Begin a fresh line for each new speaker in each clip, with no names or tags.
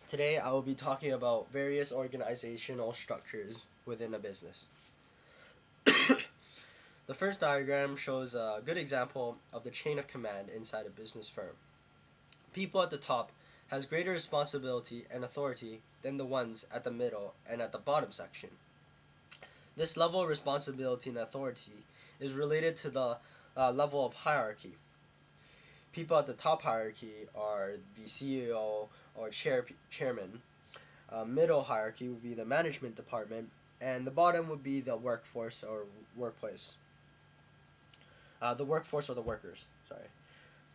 Today I will be talking about various organizational structures within a business. The first diagram shows a good example of the chain of command inside a business firm. People at the top has greater responsibility and authority than the ones at the middle and at the bottom section. This level of responsibility and authority is related to the level of hierarchy. People at the top hierarchy are the CEO or chairman. Middle hierarchy would be the management department, and the bottom would be the workforce or workplace. The workforce or the workers. Sorry.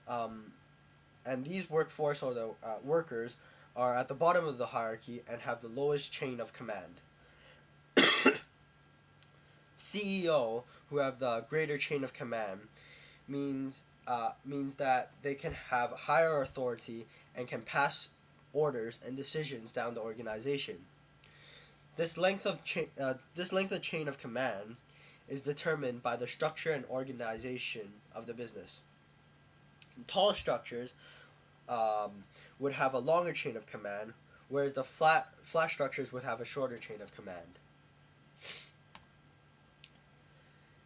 Um, and these workforce or the workers are at the bottom of the hierarchy and have the lowest chain of command. CEO, who have the greater chain of command, means that they can have higher authority and can pass orders and decisions down the organization. This length of chain of command is determined by the structure and organization of the business. Tall structures would have a longer chain of command, whereas the flat structures would have a shorter chain of command.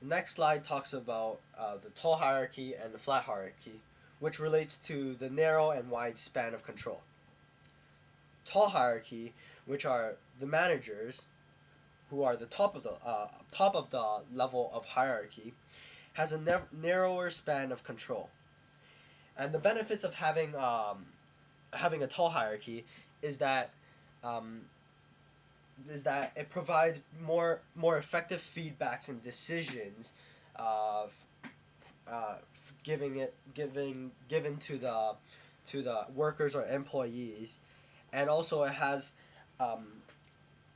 The next slide talks about the tall hierarchy and the flat hierarchy, which relates to the narrow and wide span of control. Tall hierarchy, which are the managers, who are the top of the level of hierarchy, has a narrower span of control. And the benefits of having a tall hierarchy is that um, it provides more effective feedbacks and decisions, uh, given to the workers or employees, and also it has um,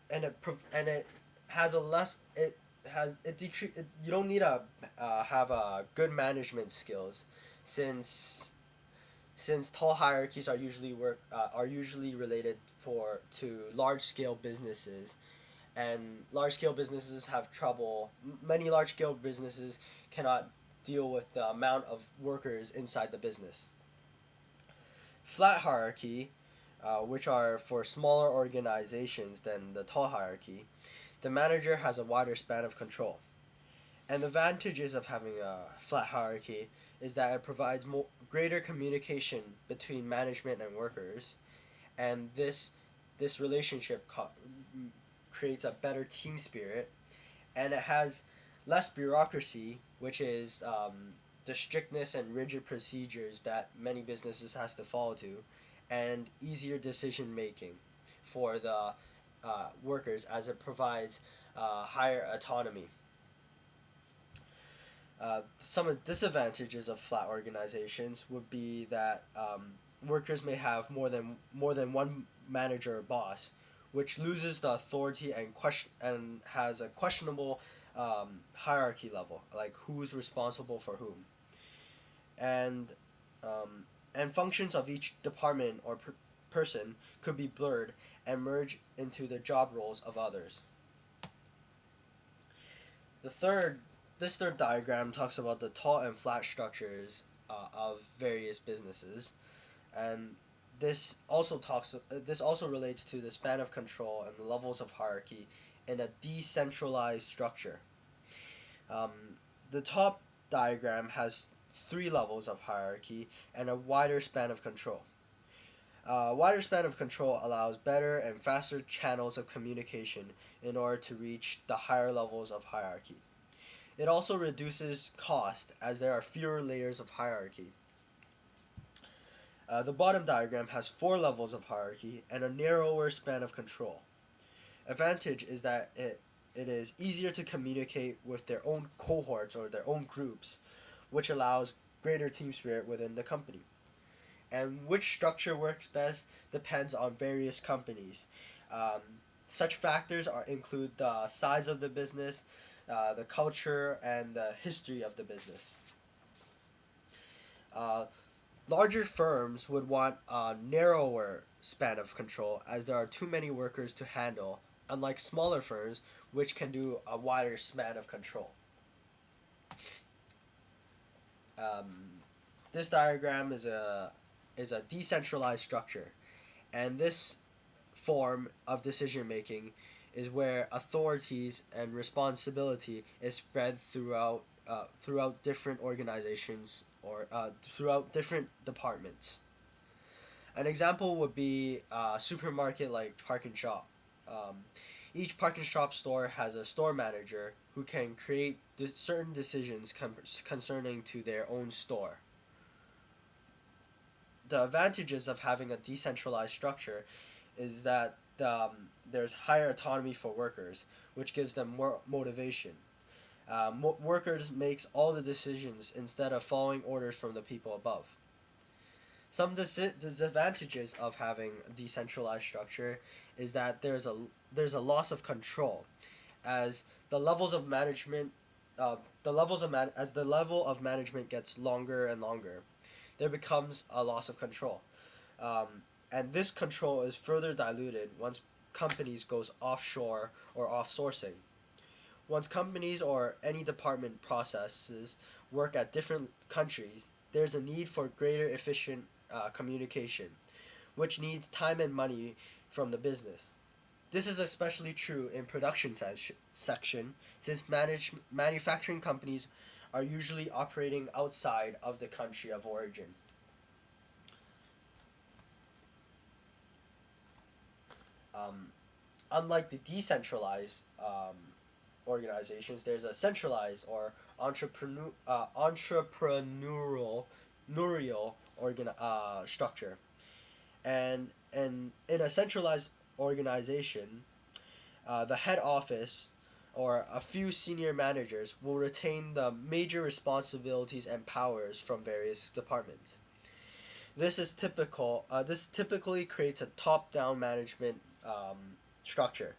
and it has a less it has it decrease you don't need to have a good management skills, since tall hierarchies are usually related for to large scale businesses, and large scale businesses have trouble. Many large scale businesses cannot deal with the amount of workers inside the business. Flat hierarchy, which are for smaller organizations than the tall hierarchy, the manager has a wider span of control. And the advantages of having a flat hierarchy is that it provides greater communication between management and workers, and this relationship creates a better team spirit, and it has less bureaucracy, which is the strictness and rigid procedures that many businesses has to follow to, and easier decision making for the workers, as it provides higher autonomy. Some of the disadvantages of flat organizations would be that workers may have more than one manager or boss, which loses the authority and has a questionable hierarchy level, like who's responsible for whom, and functions of each department or person could be blurred and merge into the job roles of others. The third This third diagram talks about the tall and flat structures of various businesses, and this also relates to the span of control and the levels of hierarchy in a decentralized structure. Um, the top diagram has three levels of hierarchy and a wider span of control. Wider span of control allows better and faster channels of communication in order to reach the higher levels of hierarchy. It also reduces cost as there are fewer layers of hierarchy. The bottom diagram has four levels of hierarchy and a narrower span of control. Advantage is that it is easier to communicate with their own cohorts or their own groups, which allows greater team spirit within the company. And which structure works best depends on various companies. Um, Such factors include the size of the business, the culture, and the history of the business. Uh, Larger firms would want a narrower span of control, as there are too many workers to handle, unlike smaller firms, which can do a wider span of control. Um, this diagram is a decentralized structure, and form of decision making is where authorities and responsibility is spread throughout different organizations or throughout different departments. An example would be a supermarket like Park and Shop. Um, each Park and Shop store has a store manager who can create certain decisions concerning to their own store. The advantages of having a decentralized structure is that there's higher autonomy for workers, which gives them more motivation. Workers makes all the decisions instead of following orders from the people above. Some disadvantages of having a decentralized structure is that there's a loss of control, as the levels of management, as the level of management gets longer and longer, there becomes a loss of control, um, and this control is further diluted once companies goes offshore or offsourcing. Once companies or any department processes work at different countries, there's a need for greater efficient communication, which needs time and money from the business. This is especially true in production section, since manufacturing companies are usually operating outside of the country of origin. Um, Unlike the decentralized organizations, there's a centralized or entrepreneurial structure, and in a centralized organization, the head office or a few senior managers will retain the major responsibilities and powers from various departments. This typically creates a top-down management structure,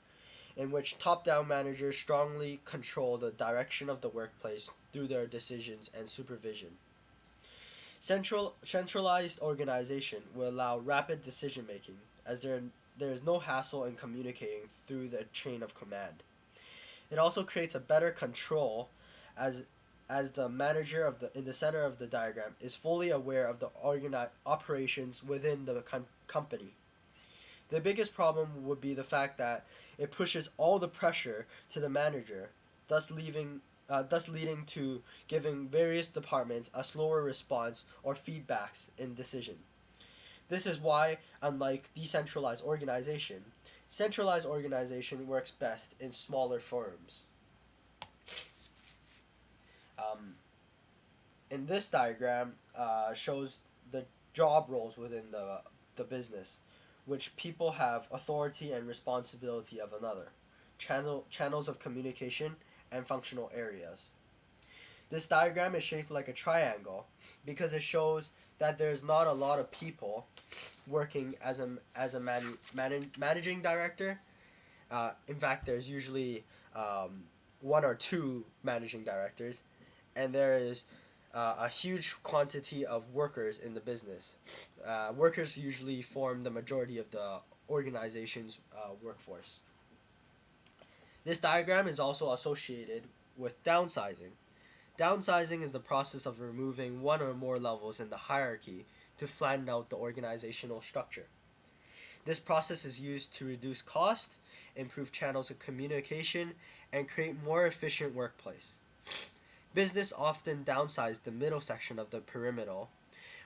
in which top-down managers strongly control the direction of the workplace through their decisions and supervision. Centralized organization will allow rapid decision making, as there is no hassle in communicating through the chain of command. It also creates a better control, as the manager of the in the center of the diagram is fully aware of the operations within the company. The biggest problem would be the fact that it pushes all the pressure to the manager, thus leading to giving various departments a slower response or feedbacks in decision. This is why, unlike decentralized organization, centralized organization works best in smaller firms. Um, in this diagram, shows the job roles within the business, which people have authority and responsibility of another, channels of communication, and functional areas. This diagram is shaped like a triangle because it shows that there's not a lot of people working as a managing director. In fact, there's usually one or two managing directors, and there is a huge quantity of workers in the business. Workers usually form the majority of the organization's workforce. This diagram is also associated with downsizing. Downsizing is the process of removing one or more levels in the hierarchy to flatten out the organizational structure. This process is used to reduce cost, improve channels of communication, and create more efficient workplace. Business often downsize the middle section of the pyramid,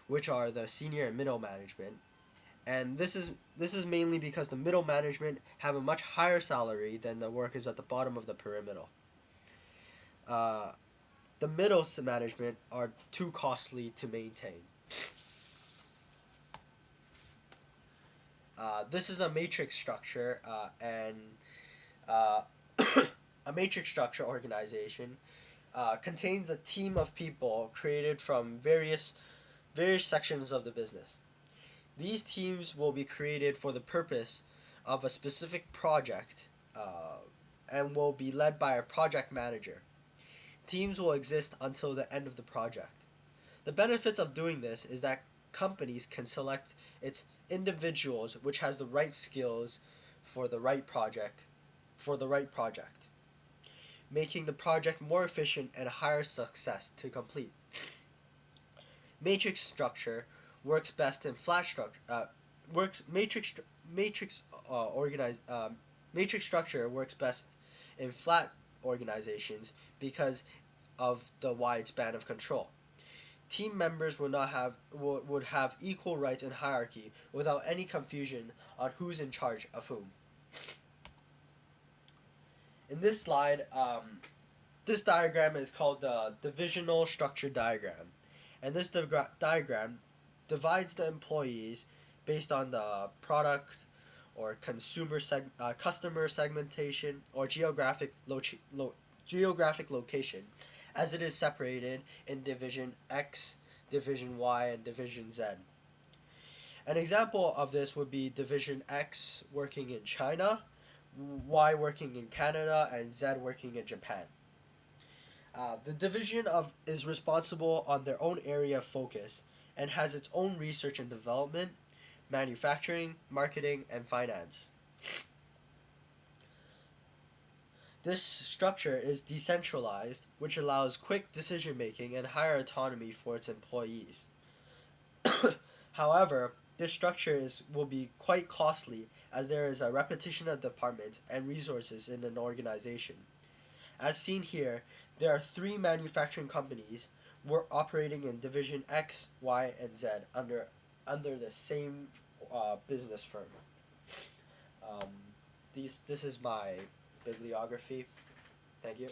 which are the senior and middle management, and this is mainly because the middle management have a much higher salary than the workers at the bottom of the pyramid. Uh, the middle management are too costly to maintain. This is a matrix structure, and uh, a matrix structure organization contains a team of people created from various sections of the business. These teams will be created for the purpose of a specific project, and will be led by a project manager. Teams will exist until the end of the project. The benefits of doing this is that companies can select its individuals which has the right skills for the right project, making the project more efficient and higher success to complete. Matrix structure works best in flat structure. Works matrix matrix structure works best in flat organizations because of the wide span of control. Team members would have equal rights and hierarchy without any confusion on who's in charge of whom. In this slide, this diagram is called the divisional structure diagram, and this diagram divides the employees based on the product or customer segmentation or geographic location, as it is separated in Division X, Division Y, and Division Z. An example of this would be Division X working in China, Y working in Canada, and Z working in Japan. The division is responsible on their own area of focus and has its own research and development, manufacturing, marketing, and finance. This structure is decentralized, which allows quick decision making and higher autonomy for its employees. However, this structure will be quite costly as there is a repetition of departments and resources in an organization. As seen here, there are 3 manufacturing companies operating in Division X, Y, and Z under the same business firm. This is my bibliography. Thank you.